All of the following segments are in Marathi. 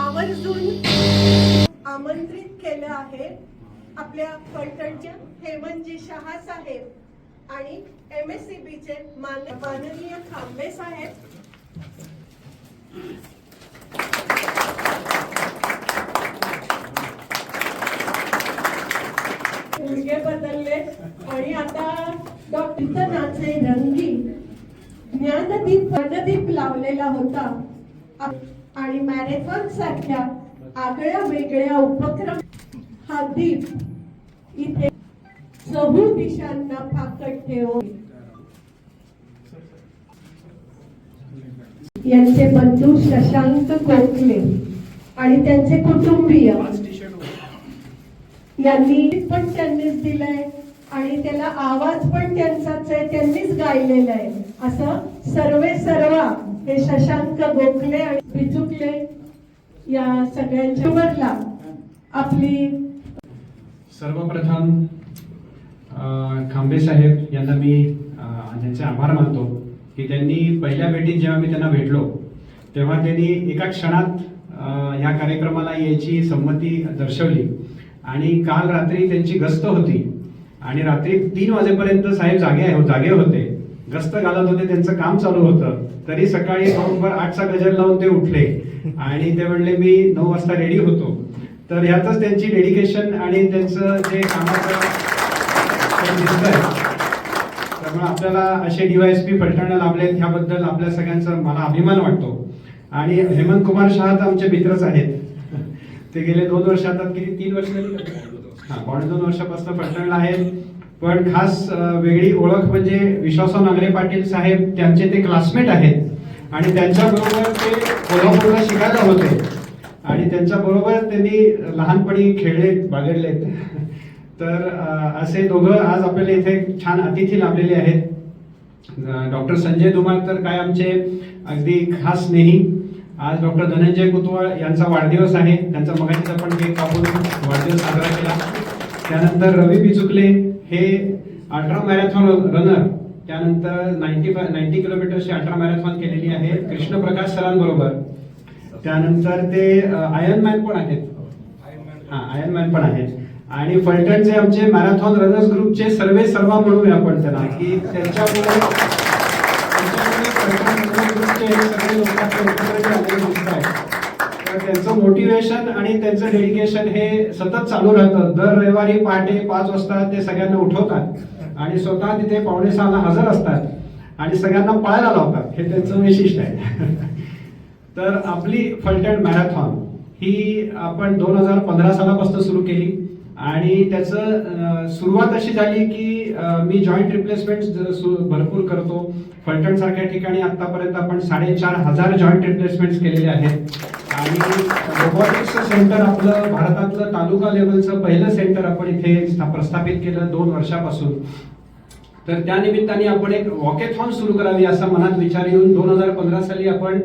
आवर्जून आमंत्रित केलं आहे आपल्या फलटणच्या हेमंतजी शहा साहेब आणि MSCBचे माननीय खांबे साहेब. मुलगे बदलले आणि आता डॉक्टर नाचे रंगी ज्ञानदीप लावलेला होता आणि मॅरेथॉन सारख्या आगळ्या वेगळ्या उपक्रम हा दीप इथे चहू दिशांना फाकट ठेवून यांचे बंधू शशांक कोकले आणि त्यांचे कुटुंबीय यांनी पण त्यांनीच दिलंय आणि त्याला आवाज पण त्यांचाच आहे, त्यांनीच गायलेला आहे. असं सर्व हे शशांक गोखले आणि बिचुकले या सगळ्यांच्या वरला आपली. सर्वप्रथम खांबे साहेब यांना मी त्यांचे आभार मानतो की त्यांनी पहिल्या भेटीत जेव्हा मी त्यांना भेटलो तेव्हा त्यांनी एका क्षणात या कार्यक्रमाला यायची संमती दर्शवली आणि काल रात्री त्यांची गस्त होती आणि रात्री 3 वाजेपर्यंत साहेब जागे होते, गस्त घालत होते, त्यांचं काम चालू होतं. तरी सकाळी बरोबर 8चा गजर लावून ते उठले आणि ते म्हणले मी 9 वाजता रेडी होतो. तर ह्यातच त्यांची डेडिकेशन आणि त्यांचं जे कामाचं दिसतंय. त्यामुळे आपल्याला असे DYSP फलटणला लाभलेत ह्याबद्दल आपल्या सगळ्यांचा मला अभिमान वाटतो. आणि हेमंत कुमार शहा तर आमचे मित्रच आहेत. ते गेले 2 वर्षात किती 3 वर्ष पावणे 2 वर्षापासून फलटणला आहेत. पण खास वेगळी ओळख म्हणजे विश्वासराव नांगरे पाटील साहेब, त्यांचे ते क्लासमेट आहेत आणि त्यांच्याबरोबर ते कोल्हापूरला शिकायला होते आणि त्यांच्याबरोबर त्यांनी लहानपणी खेळले बागडलेत. तर असे दोघं आज आपल्याला इथे छान अतिथी लाभलेले आहेत. डॉक्टर संजय धुमाळ तर काय आमचे अगदी खास स्नेही. आज डॉक्टर धनंजय कुतवाळ यांचा वाढदिवस आहे, त्यांचा मगाशीच आपण केक कापून वाढदिवस साजरा केला. त्यानंतर रवी बिचुकले हे अल्ट्रा मॅरेथॉन रनर, त्यानंतर 90 किलोमीटरची अल्ट्रा मॅरेथॉन केलेली आहे कृष्ण प्रकाश सरांबरोबर. त्यानंतर ते आयर्नमॅन पण आहेत. आयर्नमॅन पण आहेत. आणि फलटणचे आमचे मॅरेथॉन रनर्स ग्रुपचे सर्वा म्हणूया आपण त्यांना की त्यांच्यामुळे सगळे त्यांचं मोटिवेशन आणि त्यांचं डेडिकेशन हे सतत चालू राहतं. दर रविवारी पहाटे 5 वाजता ते सगळ्यांना उठवतात आणि स्वतः तिथे 5:45ला हजर असतात आणि सगळ्यांना पळायला लावतात. हे त्यांचं वैशिष्ट्य आहे. तर आपली फलटण मॅरेथॉन ही आपण 2015 सालापासून सुरू केली आणि त्याचं सुरुवात अशी झाली की मी जॉईंट रिप्लेसमेंट भरपूर करतो. फलटण सारख्या ठिकाणी आतापर्यंत आपण 4,500 जॉईंट रिप्लेसमेंट्स केलेले आहेत आणि रोबोटिक्स सेंटर आपलं भारतातलं तालुका लेवलचं पहिलं सेंटर आपण इथे प्रस्थापित केलं 2 वर्षापासून. तर त्या निमित्ताने आपण एक वॉकेथॉन सुरू करावी असा मनात विचार येऊन 2015 साली आपण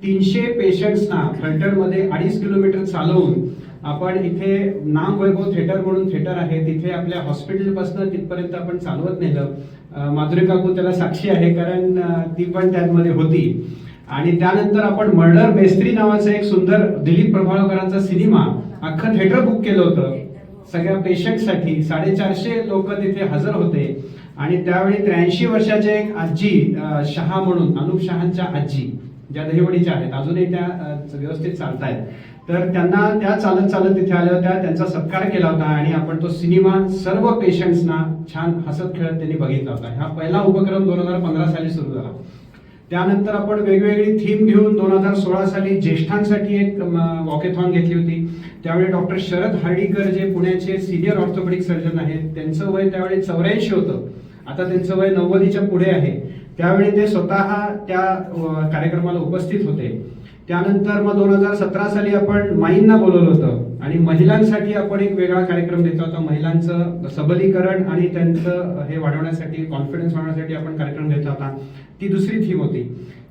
300 पेशंट्सना फलटणमध्ये 2.5 किलोमीटर चालवून आपण इथे नाम वैभव थिएटर म्हणून थिएटर आहे तिथे आपल्या हॉस्पिटलपासून तिथपर्यंत आपण चालवत नेलं. माधुरी काकू त्याला साक्षी आहे कारण ती पण त्यामध्ये होती. आणि त्यानंतर आपण मर्डर मेस्त्री नावाचं एक सुंदर दिलीप प्रभावकरांचा सिनेमा अख्खं थिएटर बुक केलं होतं सगळ्या पेशंटसाठी. 450 लोक तिथे हजर होते आणि त्यावेळी 83 वर्षाचे एक आजी शहा म्हणून अनुप शहांच्या आजी ज्या दहिवडीच्या आहेत अजूनही त्या व्यवस्थित चालतायत. तर त्यांना त्या चालत तिथे आल्या होत्या, त्यांचा सत्कार केला होता आणि आपण तो सिनेमा सर्व पेशंट्सना छान हसत खेळत त्यांनी बघितला होता. हा पहिला उपक्रम 2015 साली सुरू झाला. त्यानंतर आपण वेगवेगळी थीम घेऊन 2016 साली ज्येष्ठांसाठी एक वॉकेथॉन घेतली होती. त्यावेळी डॉक्टर शरद हर्डीकर जे पुण्याचे सिनियर ऑर्थोपेडिक सर्जन आहेत त्यांचं वय त्यावेळी 84 होतं, आता त्यांचं वय 90च्या पुढे आहे. त्यावेळी ते स्वतः त्या कार्यक्रमाला उपस्थित होते. त्यानंतर मग 2017 साली आपण माईंना बोलवलं होतं आणि महिलांसाठी आपण एक वेगळा कार्यक्रम घेतला होता. महिलांचं सबलीकरण आणि त्यांचं हे वाढवण्यासाठी कॉन्फिडन्स वाढवण्यासाठी आपण कार्यक्रम घेतला होता. ती दुसरी थीम होती.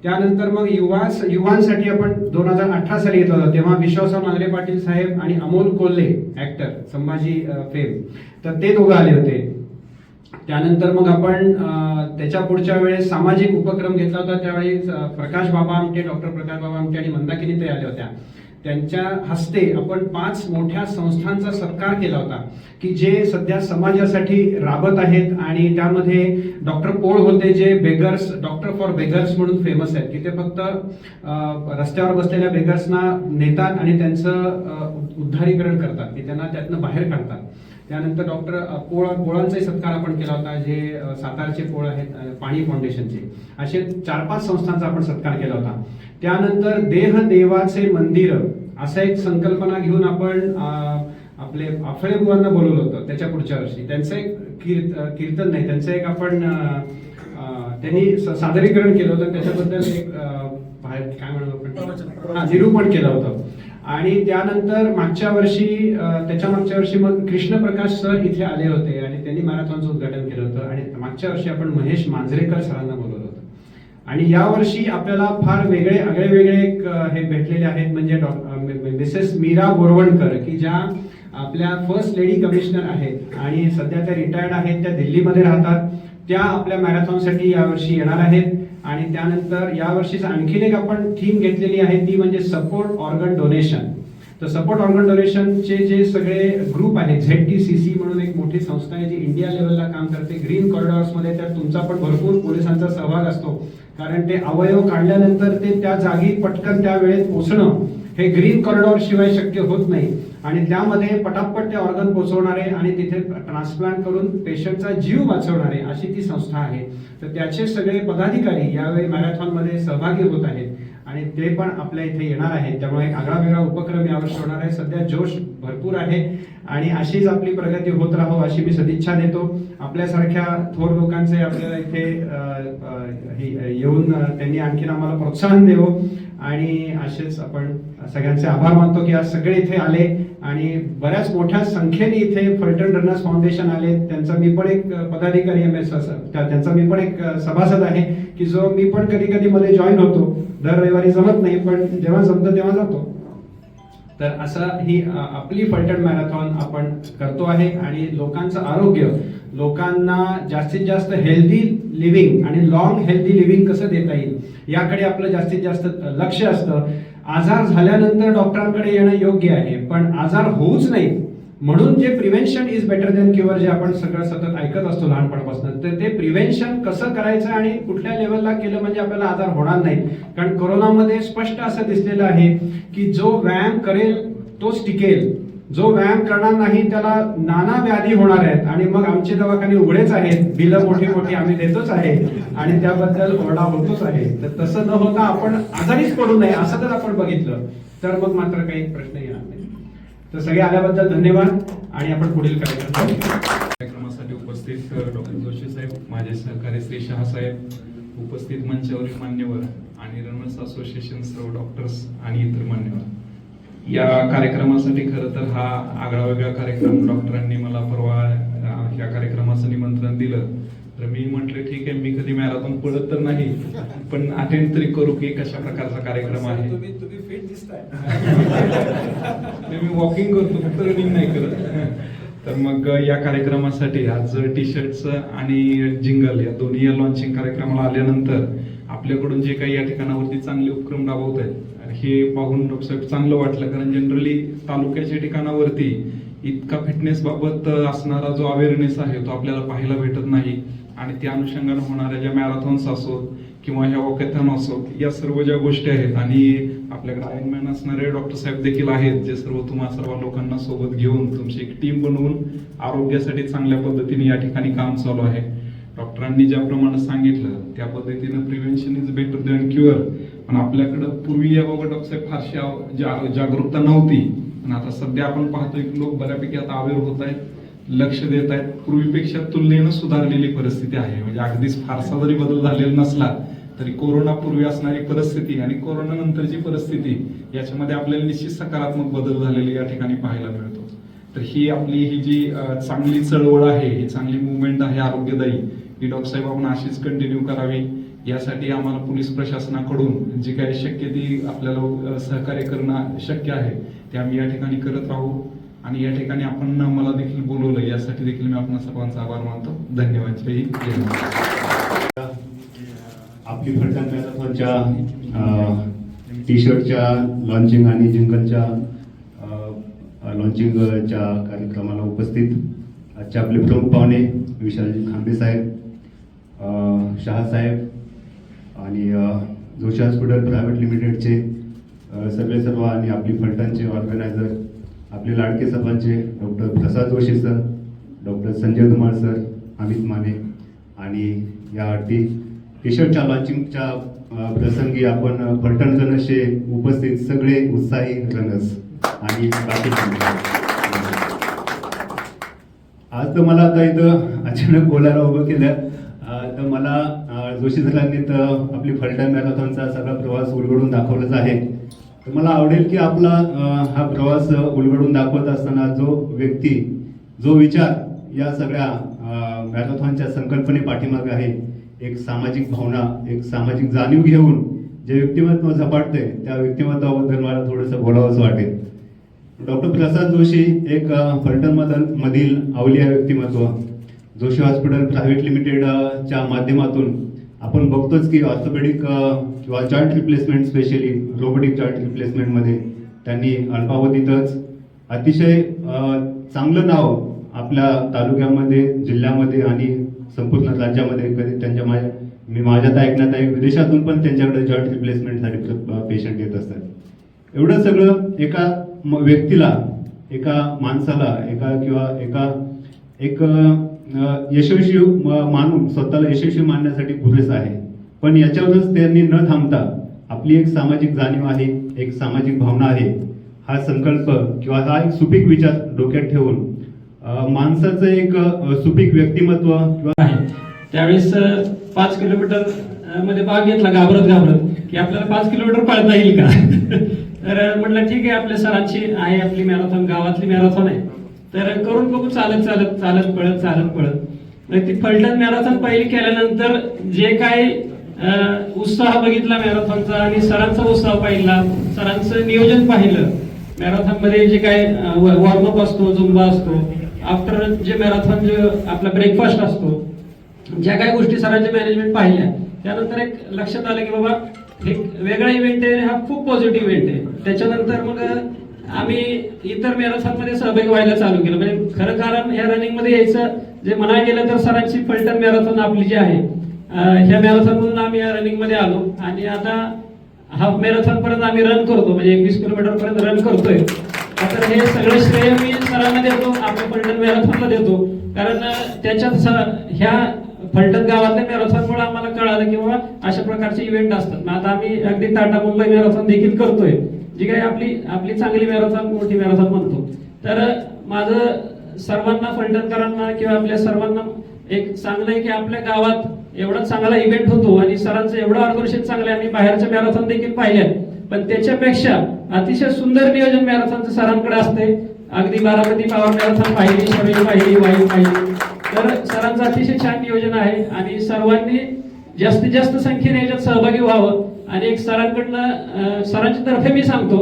त्यानंतर मग युवांसाठी आपण 2018 साली घेतला होता. तेव्हा विश्वासराव नांगरे पाटील साहेब आणि अमोल कोल्हे ऍक्टर संभाजी फेम तर ते दोघं आले होते. त्यानंतर मग आपण त्याच्या पुढच्या वेळेस सामाजिक उपक्रम घेतला होता. त्यावेळी डॉक्टर प्रकाश बाबा आमटे आणि मंदाकिनी ते आल्या होत्या. त्यांच्या हस्ते आपण 5 मोठ्या संस्थांचा सत्कार केला होता की जे सध्या समाजासाठी राबत आहेत. आणि त्यामध्ये डॉक्टर पोळ होते जे बेगर्स, डॉक्टर फॉर बेगर्स म्हणून फेमस आहेत, की ते फक्त रस्त्यावर बसलेल्या बेगर्सना नेतात आणि त्यांचं उद्धारीकरण करतात, की त्यांना त्यातनं बाहेर काढतात. त्यानंतर डॉक्टर पोळांचाही सत्कार आपण केला होता, जे सातारचे पोळ आहेत, पाणी फाउंडेशनचे. असे 4-5 संस्थांचा आपण सत्कार केला होता. त्यानंतर देह देवाचे मंदिर असं एक संकल्पना घेऊन आपण आपले आफळे बुवांना बोलवलं होतं त्याच्या पुढच्या वर्षी. त्यांचं एक कीर्तन नाही, त्यांचं एक आपण त्यांनी सादरीकरण केलं होतं, त्याच्याबद्दल एक काय म्हणू आपण निरूपण केलं होतं. आणि त्यानंतर मागच्या वर्षी मग कृष्णप्रकाश सर इथे आले होते आणि त्यांनी मॅरेथॉनचं उद्घाटन केलं होतं. आणि मागच्या वर्षी आपण महेश मांजरेकर सरांना बोलवलं होतं. आणि यावर्षी आपल्याला फार वेगळे हे भेटलेले आहेत, म्हणजे मिसेस मीरा बोरवणकर, की ज्या आपल्या फर्स्ट लेडी कमिशनर आहेत आणि सध्या त्या रिटायर्ड आहेत, त्या दिल्लीमध्ये राहतात. त्या आपल्या मॅरेथॉनसाठी यावर्षी येणार आहेत. आणि त्यानंतर यावर्षीच आणखीन एक आपण थीम घेतलेली आहे, ती म्हणजे सपोर्ट ऑर्गन डोनेशन. तर सपोर्ट ऑर्गन डोनेशनचे जे सगळे ग्रुप आहेत, ZTCC म्हणून एक मोठी संस्था आहे जी इंडिया लेवलला काम करते ग्रीन कॉरिडॉर्समध्ये. त्यात तुमचा पण भरपूर पोलिसांचा सहभाग असतो, कारण ते अवयव काढल्यानंतर ते त्या जागी पटकन त्या वेळेत पोहोचणं हे ग्रीन कॉरिडॉर शिवाय शक्य होत नाही. आणि त्यामध्ये पटापट ते ऑर्गन पोहोचवणारे आणि तिथे ट्रान्सप्लांट करून पेशंटचा जीव वाचवणारे अशी ती संस्था आहे. तर त्याचे सगळे पदाधिकारी यावेळी मॅरेथॉनमध्ये सहभागी होत आहेत आणि ते पण आपल्या इथे येणार आहेत. त्यामुळे एक आगळा वेगळा उपक्रम यावर्षी होणार आहे. सध्या जोश भरपूर आहे आणि अशीच आपली प्रगती होत राहो अशी मी सदिच्छा देतो. आपल्यासारख्या थोर लोकांचे आपल्याला इथे येऊन त्यांनी आणखीन आम्हाला प्रोत्साहन देवो आणि असेच आपण सगळ्यांचे आभार मानतो की आज सगळे इथे आले आणि बऱ्याच मोठ्या संख्येने इथे फलटण रनर्स फाउंडेशन आले. त्यांचा मी पण एक पदाधिकारी आहे, त्यांचा मी पण एक सभासद आहे, की जो मी पण कधी कधी मध्ये जॉईन होतो. दर रविवारी जमत नाही, पण जेव्हा जमतं तेव्हा जातो. तर असं ही आपली फलटण मॅरेथॉन आपण करतो आहे आणि लोकांचं आरोग्य, लोकांना जास्तीत जास्त हेल्दी लिव्हिंग आणि लॉंग हेल्दी लिव्हिंग कसं देता येईल याकडे आपलं जास्तीत जास्त लक्ष असतं. आजार झाल्यानंतर डॉक्टरांकडे येणं योग्य आहे, पण आजार होऊच नाही म्हणून जे prevention is better than cure जे आपण सगळं सतत ऐकत असतो लहानपणापासून, तर ते प्रिव्हेन्शन कसं करायचं आणि कुठल्या लेवलला केलं म्हणजे आपल्याला आजार होणार नाही. कारण कोरोनामध्ये स्पष्ट असं दिसलेलं आहे की जो व्यायाम करेल तोच टिकेल, जो व्यायाम करणार नाही त्याला नाना व्याधी होणार आहेत. आणि मग आमचे दवाखाने उघडेच आहेत, बिलं मोठी मोठी आम्ही देतोच आहे आणि त्याबद्दल ओरडा होतोच आहे. तर तसं न होता आपण आजारीच पडू नये असं जर आपण बघितलं तर मग मात्र काही प्रश्न येणार नाही. तर सगळे आल्याबद्दल धन्यवाद आणि आपण पुढील कार्यक्रमासाठी उपस्थित डॉक्टर जोशी साहेब, माझे सहकारी श्री शहा साहेब, उपस्थित मंचावरील मान्यवर आणि रनर्स असोसिएशन सर्व डॉक्टर्स आणि इतर मान्यवर. या कार्यक्रमासाठी खरं तर हा आगळा वेगळा कार्यक्रम डॉक्टरांनी मला परवा या कार्यक्रमाचं निमंत्रण दिलं, तर मी म्हटलं ठीक आहे, मी कधी मॅरेथॉन पळत तर नाही पण अटेंड तरी करू की कशा प्रकारचा कार्यक्रम आहे. तुम्ही फिट दिसताय. मी वॉकिंग करतो, फक्त रनिंग नाही करत. तर मग या कार्यक्रमासाठी आज टी-शर्टचं आणि जिंगल या दोन्ही या लॉन्चिंग कार्यक्रमाला आल्यानंतर आपल्याकडून जे काही या ठिकाणावरती चांगले उपक्रम राबवत आहेत हे पाहून डॉक्टर चांगलं वाटलं. कारण जनरली तालुक्याच्या ठिकाणावरती इतका फिटनेस बाबत असणारा जो अवेअरनेस आहे तो आपल्याला पाहायला भेटत नाही. आणि त्या अनुषंगाने होणाऱ्या ज्या मॅरेथॉन्स असोत किंवा ह्या वॉकेथॉन असोत, या सर्व ज्या गोष्टी आहेत आणि आपल्याकडे आयर्नमॅन असणारे डॉक्टर साहेब देखील आहेत, जे तुम्हा सर्व लोकांना सोबत घेऊन तुमची एक टीम बनवून आरोग्यासाठी चांगल्या पद्धतीने या ठिकाणी काम चालू आहे. डॉक्टरांनी ज्याप्रमाणे सांगितलं त्या पद्धतीनं prevention is better than cure. पण आपल्याकडं पूर्वी याबाबत डॉक्टर साहेब फारशी जागरूकता नव्हती, पण आता सध्या आपण पाहतोय की लोक बऱ्यापैकी आता अवेअर होत आहेत, लक्ष देत आहेत. पूर्वीपेक्षा तुलनेनं सुधारलेली परिस्थिती आहे. म्हणजे अगदीच फारसा जरी बदल झालेला नसला तरी कोरोना पूर्वी असणारी परिस्थिती आणि कोरोना नंतरची परिस्थिती याच्यामध्ये आपल्याला निश्चित सकारात्मक बदल झालेले या ठिकाणी पाहायला मिळतो. तर ही आपली ही जी चांगली चळवळ आहे, ही चांगली मुवमेंट आहे आरोग्यदायी, ही डॉक्टर साहेब आपण अशीच कंटिन्यू करावी. यासाठी आम्हाला पोलीस प्रशासनाकडून जी काही शक्य ती आपल्याला सहकार्य करणं शक्य आहे ते आम्ही या ठिकाणी करत राहू. आणि या ठिकाणी आपण मला देखील बोलवलं यासाठी देखील मी आपल्या सर्वांचा आभार मानतो. धन्यवाद. जय हिंद. आपली फलटण मॅरेथॉनच्या टी शर्टच्या लॉन्चिंग आणि जिंगलच्या लॉन्चिंगच्या कार्यक्रमाला उपस्थित आजचे आपले प्रमुख पाहुणे विशालजी खांबे साहेब, शहा साहेब आणि जोशी हॉस्पिटल प्रायव्हेट लिमिटेडचे सर्व आणि आपली फलटणचे ऑर्गनायझर, आपले लाडके सर्वांचे doctor Prasad Joshi sir, doctor Sanjay Dhumal sir, Amit Mane आणि या टी शर्टच्या लॉन्चिंगच्या प्रसंगी आपण फलटण जनशे उपस्थित सगळे उत्साही रनर्स आणि बाकी आज तर मला आता इथं अचानक बोलायला उभं केलं तर मला जोशी सरांनी तर आपली फलटण मॅरेथॉनचा सगळा प्रवास उलगडून दाखवलाच आहे. तर मला आवडेल की आपला हा प्रवास उलगडून दाखवत असताना जो व्यक्ती, जो विचार या सगळ्या मॅरेथॉनच्या संकल्पने पाठीमागे आहे, एक सामाजिक भावना, एक सामाजिक जाणीव घेऊन जे व्यक्तिमत्व झपाटते त्या व्यक्तिमत्वाबद्दल मला थोडंसं बोलावंसं वाटेल. डॉक्टर प्रसाद जोशी एक फलटण मधील अवलिया व्यक्तिमत्व. जोशी हॉस्पिटल प्रायव्हेट लिमिटेडच्या माध्यमातून आपण बघतोच की ऑर्थोपेडिक किंवा joint replacement, specially robotic joint रिप्लेसमेंटमध्ये त्यांनी अल्पावधीतच अतिशय चांगलं नाव आपल्या तालुक्यामध्ये, जिल्ह्यामध्ये आणि संपूर्ण राज्यामध्ये कधी मी माझ्यात ऐकण्यात आहे विदेशातून पण त्यांच्याकडे जॉईंट रिप्लेसमेंटसाठी पेशंट येत असतात. एवढं सगळं एका व्यक्तीला, एका माणसाला, एक यशस्वी मानून स्वतःला यशस्वी मानण्यासाठी पुरेसं आहे. पण याच्यावरच त्यांनी न थांबता आपली एक सामाजिक जाणीव आहे, एक सामाजिक भावना आहे, हा संकल्प किंवा हा एक सुपीक विचार डोक्यात ठेवून माणसाचं एक सुपीक व्यक्तिमत्व आहे. त्यावेळेस 5 किलोमीटर मध्ये भाग घेतला घाबरत की आपल्याला 5 किलोमीटर पळता येईल का. तर म्हटलं ठीक आहे, आपल्या सरांची आहे आपली मॅरेथॉन, गावातली मॅरेथॉन आहे, तर करून बघू. चालत पळत ती फलटण मॅरेथॉन पहिली केल्यानंतर जे काय उत्साह बघितला मॅरेथॉनचा आणि सरांचा उत्साह पाहिला, सरांचं नियोजन पाहिलं. मॅरेथॉन मध्ये जे काय वॉर्मअप असतो, झुंबा असतो, आफ्टर जे मॅरेथॉन जे आपला ब्रेकफास्ट असतो, ज्या काही गोष्टी सरांच्या मॅनेजमेंट पाहिल्या, त्यानंतर एक लक्षात आलं की बाबा एक वेगळा इव्हेंट आहे, हा खूप पॉझिटिव्ह इव्हेंट आहे. त्याच्यानंतर मग आम्ही इतर मॅरेथॉन मध्ये सहभागी व्हायला चालू केलं. म्हणजे खरं कारण ह्या रनिंग मध्ये यायचं जे म्हणायला गेलं तर सरांची फलटण मॅरेथॉन आपली जी आहे, ह्या मॅरेथॉन मधून आम्ही या रनिंग मध्ये आलो आणि आता हाफ मॅरेथॉन पर्यंत आम्ही रन करतो, म्हणजे 21 किलोमीटर पर्यंत रन करतोय. तर हे सगळे श्रेय मी सरांना देतो, आपल्या फलटण मॅरेथॉनला देतो. कारण त्याच्यात ह्या फलटण गावातल्या मॅरेथॉनमुळे आम्हाला कळालं की बाबा अशा प्रकारचे इव्हेंट असतात. आता आम्ही अगदी टाटा मुंबई मॅरेथॉन देखील करतोय, जी काही आपली चांगली मॅरेथॉन, मोठी मॅरेथॉन म्हणतो. तर माझं सर्वांना, फलटणकरांना किंवा आपल्या सर्वांना एक सांगणं आहे की आपल्या गावात एवढा चांगला इव्हेंट होतो आणि सरांचं एवढं ऑर्गनायझेशन चांगलं आहे. आम्ही बाहेरच्या मॅरेथॉन देखील पाहिल्या, पण त्याच्यापेक्षा अतिशय सुंदर नियोजन मॅरेथॉनचं सरांकडे असते. अगदी बारामती पावर मॅरेथॉन पाहिली, शर्यत पाहिली, वायू पाहिली, तर सरांचं अतिशय छान नियोजन आहे आणि सर्वांनी जास्तीत जास्त संख्येने याच्यात सहभागी व्हावं. आणि एक सरांच्या तर्फे मी सांगतो,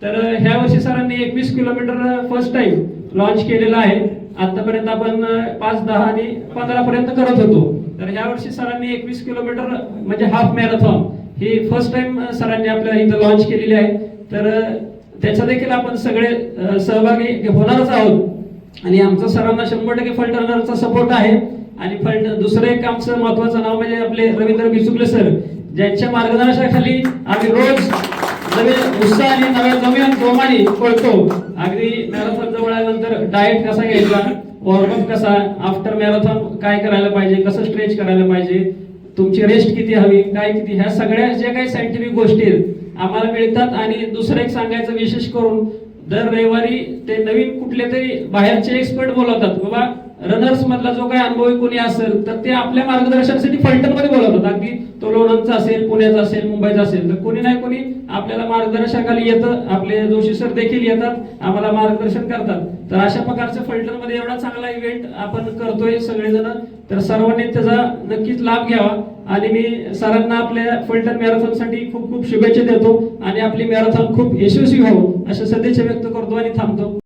तर ह्या वर्षी सरांनी 21 किलोमीटर फर्स्ट टाइम लॉन्च केलेला आहे. आतापर्यंत आपण 5, 10 आणि 15 पर्यंत करत होतो. तर ह्या वर्षी सरांनी 21 किलोमीटर म्हणजे हाफ मॅरेथॉन ही फर्स्ट टाइम सरांनी आपल्या इथं लॉन्च केलेली आहे. तर त्याचा देखील आपण सगळे सहभागी होणारच आहोत आणि आमचा सरांना 100% फलटणरचा सपोर्ट आहे. आणि दुसरं एक आमचं महत्वाचं नाव म्हणजे आपले रवींद्र बिचुकले सर, ज्यांच्या मार्गदर्शनाखाली आम्ही रोज नवे उत्साहाने, नव्या जोमाने पळतो. अगदी मॅरेथॉन जवळ आल्यानंतर डाएट कसा घ्यायचा, वॉर्मअप कसा, आफ्टर मॅरेथॉन काय करायला पाहिजे, कसं स्ट्रेच करायला पाहिजे, तुमची रेस्ट किती हवी, काय किती, ह्या सगळ्या ज्या काही सायंटिफिक गोष्टी आहेत आम्हाला मिळतात. आणि दुसरं एक सांगायचं, विशेष करून दर रविवारी ते नवीन कुठले तरी बाहेरचे एक्सपर्ट बोलवतात. बाबा रनर्स मधला जो काही अनुभवी कोणी असेल तर ते आपल्या मार्गदर्शनासाठी फलटण मध्ये बोलवतात. अगदी तो लोणंदचा असेल, पुण्याचा असेल, मुंबईचा असेल, तर कोणी नाही कोणी आपल्याला मार्गदर्शनाखाली येतं. आपले जोशी सर देखील येतात, आम्हाला मार्गदर्शन करतात. तर अशा प्रकारचं फलटण मध्ये एवढा चांगला इव्हेंट आपण करतोय सगळेजण, तर सर्वांनी त्याचा नक्कीच लाभ घ्यावा. आणि मी सरांना आपल्या फलटण मॅरेथॉन साठी खूप खूप शुभेच्छा देतो आणि आपली मॅरेथॉन खूप यशस्वी हो अशा सदिच्छा व्यक्त करतो आणि थांबतो.